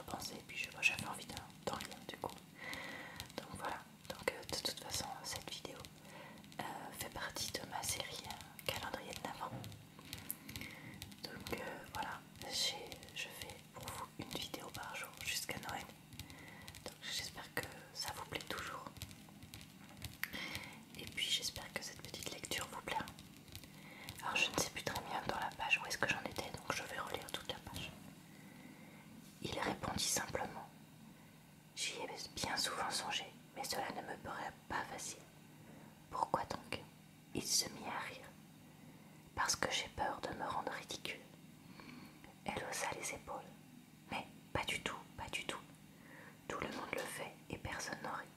repensé et puis j'avais envie d'en lire du coup. Donc voilà, donc de toute façon cette vidéo fait partie de ma série calendrier de l'Avent. Donc voilà, je fais pour vous une vidéo par jour jusqu'à Noël. Donc j'espère que ça vous plaît toujours. Et puis j'espère que cette petite lecture vous plaira. Alors je ne sais plus très bien dans la page où est-ce que j'en étais, donc je vais relire toute la page. Il répondit simplement. J'y ai bien souvent songé, mais cela ne me paraît pas facile. Pourquoi donc? Il se mit à rire. Parce que j'ai peur de me rendre ridicule. Elle haussa les épaules. Mais pas du tout, pas du tout. Tout le monde le fait et personne n'en rit.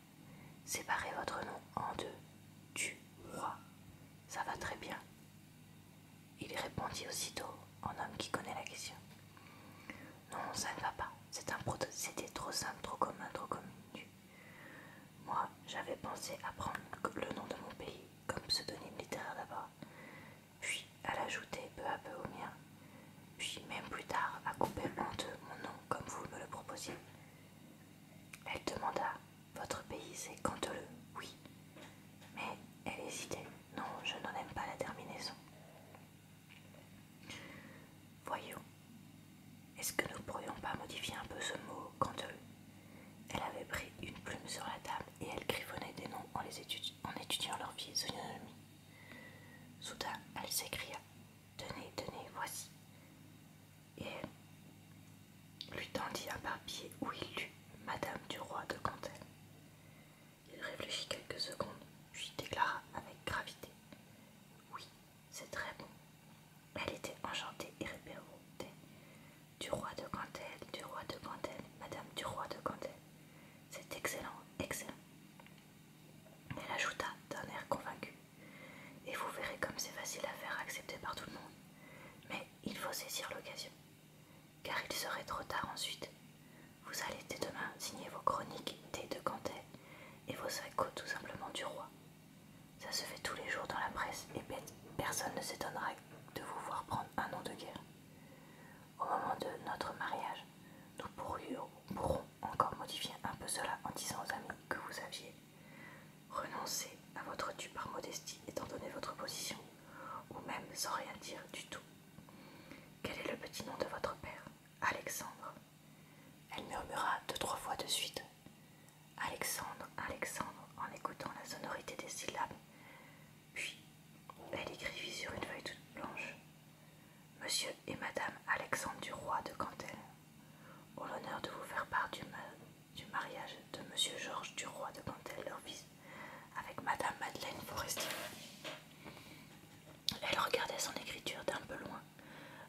Séparez votre nom en deux. Du roi. Ça va très bien. Il répondit aussitôt en homme qui connaît la question. Non, ça ne va pas. C'était trop simple, trop commun, trop connu. Moi, j'avais pensé à prendre le nom de mon pays comme pseudonyme littéraire d'abord, puis à l'ajouter peu à peu au mien, puis même plus tard à couper en deux mon nom comme vous me le proposiez. Elle demanda, votre pays c'est Canteleu, oui. Mais elle hésitait, non, je n'en aime pas la terminaison. Voyons, est-ce que nous pourrions pas modifier un peu ce mot Canteleu? Elle avait pris une plume sur la table et elle griffonnait des noms en étudiant leur physionomie. Soudain, elle s'écria « Tenez, tenez, voici !» Et elle lui tendit un papier où il lut « Madame du roi de Cantel ». Il réfléchit quelques secondes, puis déclara avec gravité « Oui, c'est très bon ». Elle était enchantée et répétait « Du roi de Cantel, du roi de Cantel, Madame du roi de Cantel ». C'est excellent, excellent. Elle ajouta d'un air convaincu. Et vous verrez comme c'est facile à faire accepter par tout le monde. Mais il faut saisir l'occasion. Car il serait trop tard ensuite. Vous allez dès demain signer vos chroniques thé de Cantel et vos échos tout simplement du roi. Ça se fait tous les jours dans la presse et personne ne s'étonnera de vous voir prendre un nom de guerre. Au moment de notre mariage, nous pourrons encore modifier un peu cela en disant aux amis que vous aviez renoncé à votre dû par modestie étant donné votre position, ou même sans rien dire du tout. Quel est le petit nom de votre père? Alexandre. Elle murmura 2-3 fois de suite. Alexandre, Alexandre, en écoutant la sonorité des syllabes. Puis, elle écrivit sur une feuille toute blanche. Monsieur et Madame Alexandre du roi de Cantel ont l'honneur de vous faire part du mariage de Monsieur Georges du roi de Cantel, leur fils, avec Madame Madeleine Forestier. Elle regardait son écriture d'un peu loin,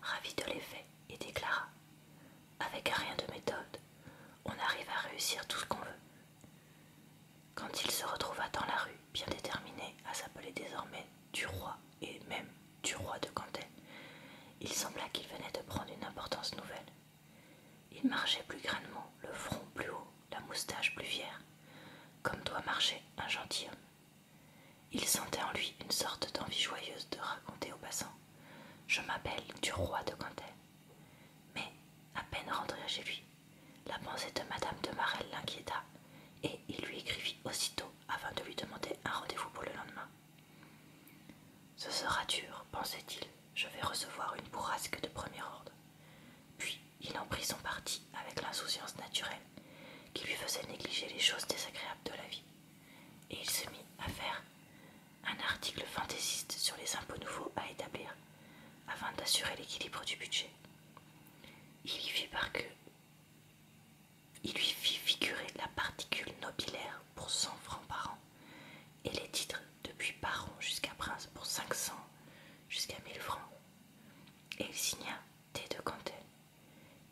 ravie de l'effet, et déclara « Avec un rien de méthode, on arrive à réussir tout ce qu'on veut. » Quand il se retrouva dans la rue, bien déterminé à s'appeler désormais du roi et même du roi de Cantel, il sembla qu'il venait de prendre une importance nouvelle. Il marchait plus grandement, le front plus haut, la moustache plus fière, comme doit marcher un gentilhomme. Il sentait en lui une sorte d'envie joyeuse de raconter aux passants « Je m'appelle du roi de Cantel ». Mais, à peine rentré chez lui, la pensée de Madame de Marelle l'inquiéta et il lui écrivit aussitôt afin de lui demander un rendez-vous pour le lendemain. « Ce sera dur, pensait-il, je vais recevoir une bourrasque de premier ordre. » Puis il en prit son parti avec l'insouciance naturelle qui lui faisait négliger les choses désagréables de la vie, et il se mit à faire un article fantaisiste sur les impôts nouveaux à établir afin d'assurer l'équilibre du budget. Il lui fit figurer la particule nobilaire pour 100 francs par an et les titres depuis baron jusqu'à prince pour 500 jusqu'à 1000 francs. Et il signa thé de Cantel.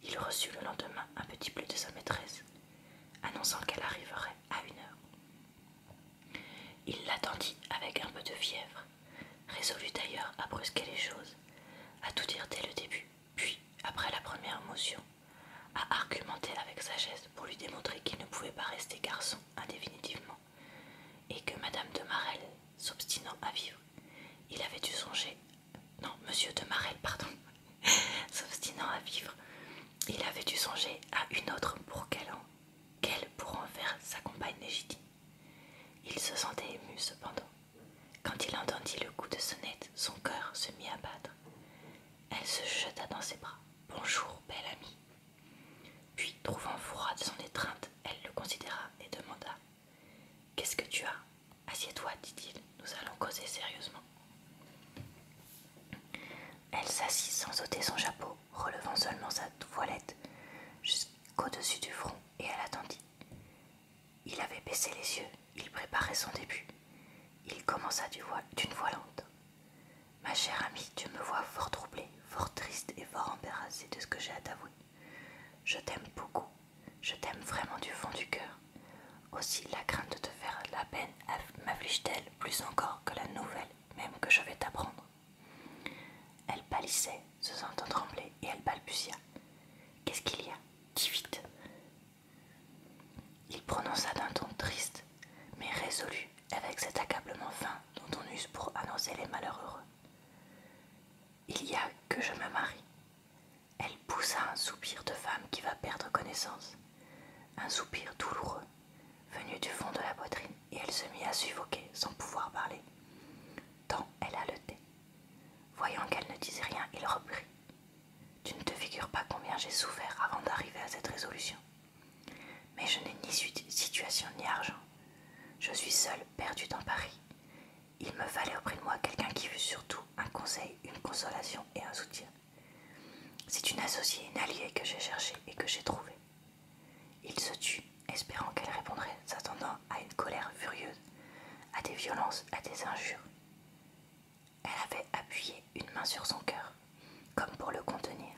Il reçut le lendemain un petit bleu de sa maîtresse, annonçant qu'elle arriverait à 1 heure. Il l'attendit avec un peu de fièvre, résolu d'ailleurs à brusquer les choses, à tout dire dès le début, puis, après la première motion, à argumenter avec sagesse pour lui démontrer qu'il ne pouvait pas rester garçon indéfinitivement, et que Madame de Marelle s'obstinant à vivre, il avait dû songer... Non, Monsieur de Marelle, pardon. S'obstinant à vivre, il avait dû songer à une autre ses bras. Bonjour, belle amie. Puis, trouvant froide son étreinte, elle le considéra et demanda: Qu'est-ce que tu as? Assieds-toi, dit-il, nous allons causer sérieusement. Elle s'assit sans ôter son chapeau, relevant seulement sa voilette jusqu'au-dessus du front, et elle attendit. Il avait baissé les yeux, il préparait son début. Il commença d'une voix lente. Ma chère amie, tu me vois fort troublée, fort triste et fort embarrassée de ce que j'ai à t'avouer. Je t'aime beaucoup, je t'aime vraiment du fond du cœur. Aussi la crainte de te faire la peine m'afflige-t-elle plus encore que la nouvelle même que je vais t'apprendre. Elle pâlissait, se sentant trembler, et elle balbutia. Qu'est-ce qu'il y a? Dis vite. Il prononça d'un ton triste, mais résolu, avec cet accablement fin dont on use pour annoncer les malheurs heureux. Il y a que je me marie. Elle poussa un soupir de femme qui va perdre connaissance, un soupir douloureux, venu du fond de la poitrine, et elle se mit à suffoquer sans pouvoir parler, tant elle haletait. Voyant qu'elle ne disait rien, il reprit. Tu ne te figures pas combien j'ai souffert avant d'arriver à cette résolution. Mais je n'ai ni situation ni argent. Je suis seule, perdue dans Paris. Il me fallait auprès de moi quelqu'un qui fût surtout un conseil, une consolation et un soutien. C'est une associée, une alliée que j'ai cherchée et que j'ai trouvée. Il se tut, espérant qu'elle répondrait, s'attendant à une colère furieuse, à des violences, à des injures. Elle avait appuyé une main sur son cœur, comme pour le contenir,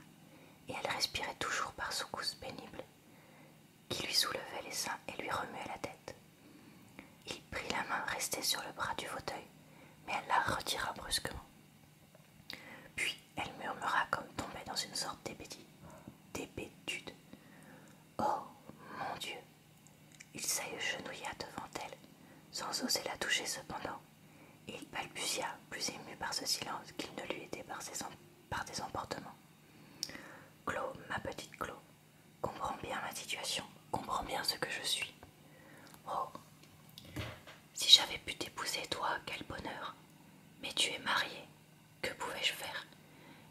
et elle respirait toujours par secousses pénibles, qui lui soulevaient les seins et lui remuaient la tête. Il prit la main restée sur le bras du fauteuil, mais elle la retira brusquement. Puis elle murmura comme tombée dans une sorte d'hébétude. Oh, mon Dieu! Il s'agenouilla devant elle, sans oser la toucher cependant, et il balbutia, plus ému par ce silence qu'il ne lui était par des emportements. Clo, ma petite Clo, comprends bien ma situation, comprends bien ce que je suis. Oh, si j'avais pu t'épouser, toi, quel bonheur! Mais tu es mariée, que pouvais-je faire?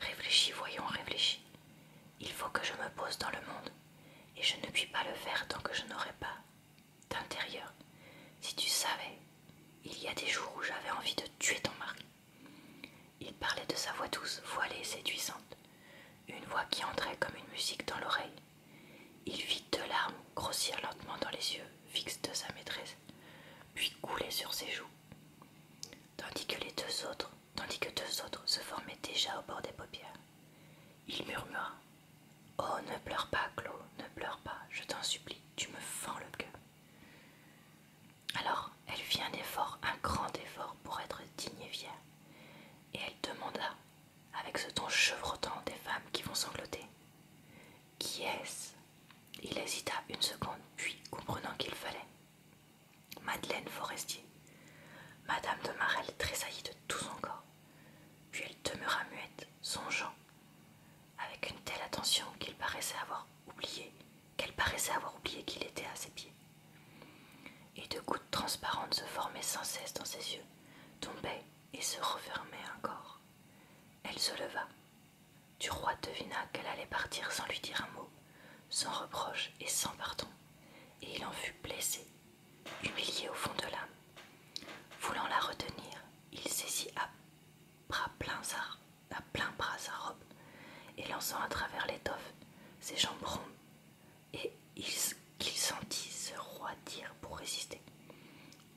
Réfléchis, voyons, réfléchis. Il faut que je me pose dans le monde, et je ne puis pas le faire tant que je n'aurai pas d'intérieur. Si tu savais, il y a des jours où j'avais envie de tuer ton mari. Il parlait de sa voix douce, voilée et séduisante, une voix qui entrait comme une musique dans l'oreille. Il vit 2 larmes grossir lentement dans les yeux fixes de sa maîtresse, puis couler sur ses joues, tandis que deux autres se formaient déjà au bord des paupières. Il murmura: Oh, ne pleure pas, Clo, ne pleure pas, je t'en supplie, tu me fends le cœur. Alors elle fit un effort, un grand effort pour être digne et fière, et elle demanda, avec ce ton chevrotant des femmes qui vont sangloter: Qui est-ce? Il hésita une seconde, puis, comprenant qu'il fallait: Madeleine Forestier. Madame de Marelle tressaillit de tout son corps, puis elle demeura muette, songeant, avec une telle attention qu'elle paraissait avoir oublié qu'il était à ses pieds. Et 2 gouttes transparentes se formaient sans cesse dans ses yeux, tombaient et se refermaient encore. Elle se leva. Du roi devina qu'elle allait partir sans lui dire un mot, sans reproche et sans pardon, et il en fut blessé, humilié au fond de l'âme. Voulant la retenir, il saisit à plein bras sa robe, et lançant à travers l'étoffe ses jambes rondes, et qu'il sentit ce roi dire pour résister.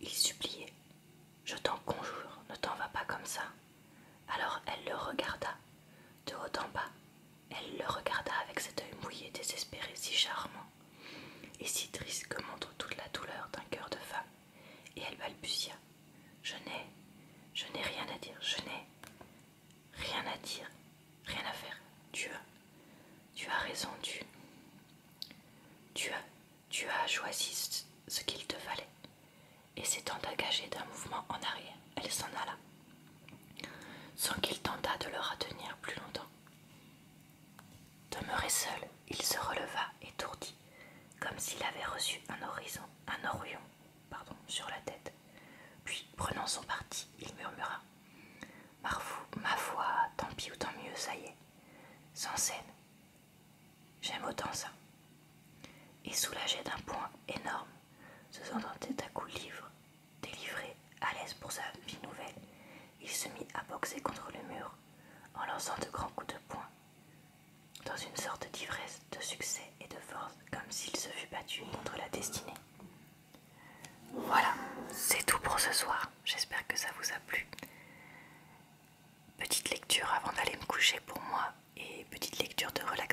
Il suppliait: Je t'en conjure, ne t'en vas pas comme ça. Alors elle le regarda, de haut en bas. Elle le regarda avec cet œil mouillé, désespéré, si charmant, et si triste que montre toute la douleur d'un cœur de femme, et elle balbutia: Je n'ai rien à dire, je n'ai rien à dire, rien à faire. Tu as raison, tu as choisi ce qu'il te fallait. Et s'étant engagée d'un mouvement en arrière, elle s'en alla, sans qu'il tentât de le retenir plus longtemps. Demeuré seul, il se releva étourdi, comme s'il avait reçu un orion, sur la tête. Puis, prenant son parti, il murmura: boxer contre le mur en lançant de grands coups de poing, dans une sorte d'ivresse de succès et de force, comme s'il se fût battu contre la destinée. Voilà, c'est tout pour ce soir. J'espère que ça vous a plu. Petite lecture avant d'aller me coucher pour moi et petite lecture de relaxation